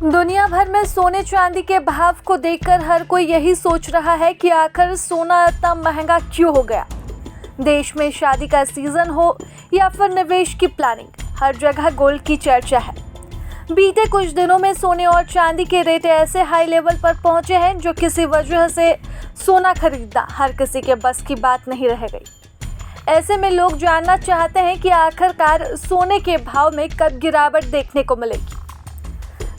दुनिया भर में सोने चांदी के भाव को देखकर हर कोई यही सोच रहा है कि आखिर सोना इतना महंगा क्यों हो गया। देश में शादी का सीजन हो या फिर निवेश की प्लानिंग, हर जगह गोल्ड की चर्चा है। बीते कुछ दिनों में सोने और चांदी के रेट ऐसे हाई लेवल पर पहुंचे हैं जो किसी वजह से सोना खरीदना हर किसी के बस की बात नहीं रह गई। ऐसे में लोग जानना चाहते हैं कि आखिरकार सोने के भाव में कब गिरावट देखने को मिलेगी।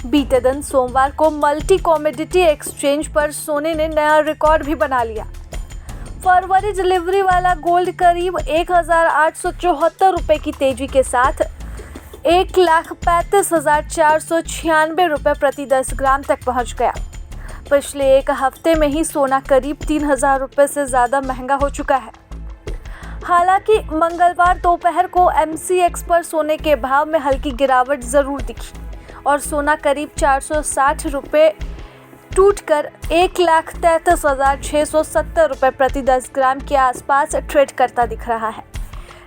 बीते दिन सोमवार को मल्टी कमोडिटी एक्सचेंज पर सोने ने नया रिकॉर्ड भी बना लिया। फरवरी डिलीवरी वाला गोल्ड करीब 1,874 रुपये की तेजी के साथ 1,35,496 रुपये प्रति 10 ग्राम तक पहुंच गया। पिछले एक हफ्ते में ही सोना करीब 3,000 रुपये से ज़्यादा महंगा हो चुका है। हालांकि मंगलवार दोपहर को MCX पर सोने के भाव में हल्की गिरावट ज़रूर दिखी और सोना करीब 460 रुपये टूटकर 1,33,670 रुपये प्रति 10 ग्राम के आसपास ट्रेड करता दिख रहा है।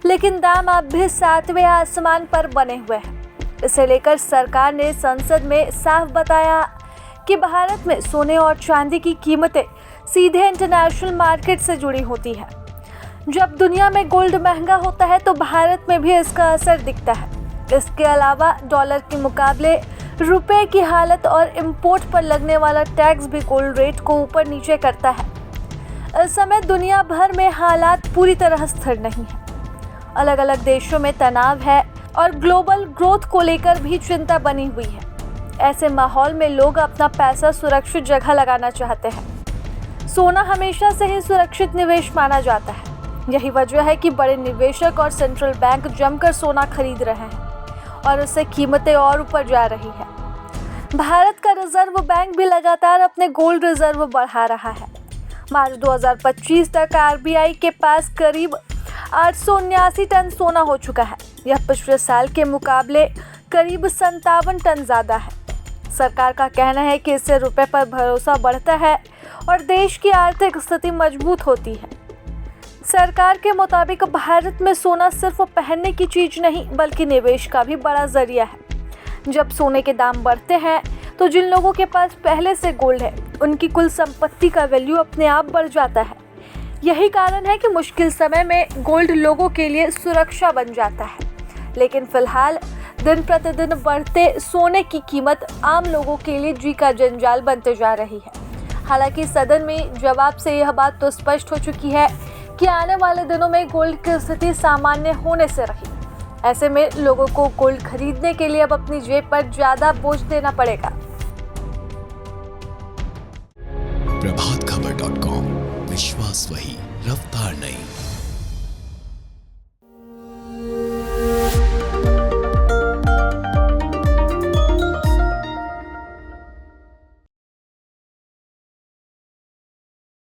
लेकिन दाम अब भी 7वें आसमान पर बने हुए हैं। इसे लेकर सरकार ने संसद में साफ बताया कि भारत में सोने और चांदी की कीमतें सीधे इंटरनेशनल मार्केट से जुड़ी होती हैं। जब दुनिया में गोल्ड महंगा होता है तो भारत में भी इसका असर दिखता है। इसके अलावा डॉलर के मुकाबले रुपए की हालत और इंपोर्ट पर लगने वाला टैक्स भी गोल्ड रेट को ऊपर नीचे करता है। इस समय दुनिया भर में हालात पूरी तरह स्थिर नहीं है। अलग अलग देशों में तनाव है और ग्लोबल ग्रोथ को लेकर भी चिंता बनी हुई है। ऐसे माहौल में लोग अपना पैसा सुरक्षित जगह लगाना चाहते हैं। सोना हमेशा से ही सुरक्षित निवेश माना जाता है। यही वजह है कि बड़े निवेशक और सेंट्रल बैंक जमकर सोना खरीद रहे हैं और इससे कीमतें और ऊपर जा रही है। भारत का रिजर्व बैंक भी लगातार अपने गोल्ड रिजर्व बढ़ा रहा है। मार्च 2025 तक RBI के पास करीब 879 टन सोना हो चुका है। यह पिछले साल के मुकाबले करीब 57 टन ज़्यादा है। सरकार का कहना है कि इससे रुपए पर भरोसा बढ़ता है और देश की आर्थिक स्थिति मजबूत होती है। सरकार के मुताबिक भारत में सोना सिर्फ पहनने की चीज़ नहीं बल्कि निवेश का भी बड़ा जरिया है। जब सोने के दाम बढ़ते हैं तो जिन लोगों के पास पहले से गोल्ड है उनकी कुल संपत्ति का वैल्यू अपने आप बढ़ जाता है। यही कारण है कि मुश्किल समय में गोल्ड लोगों के लिए सुरक्षा बन जाता है। लेकिन फिलहाल दिन प्रतिदिन बढ़ते सोने की कीमत आम लोगों के लिए जी का जंजाल बनते जा रही है। हालांकि सदन में जवाब से यह बात तो स्पष्ट हो चुकी है कि आने वाले दिनों में गोल्ड की स्थिति सामान्य होने से रही। ऐसे में लोगों को गोल्ड खरीदने के लिए अब अपनी जेब पर ज्यादा बोझ देना पड़ेगा। प्रभातखबर.com, विश्वास वही, रफ्तार नहीं।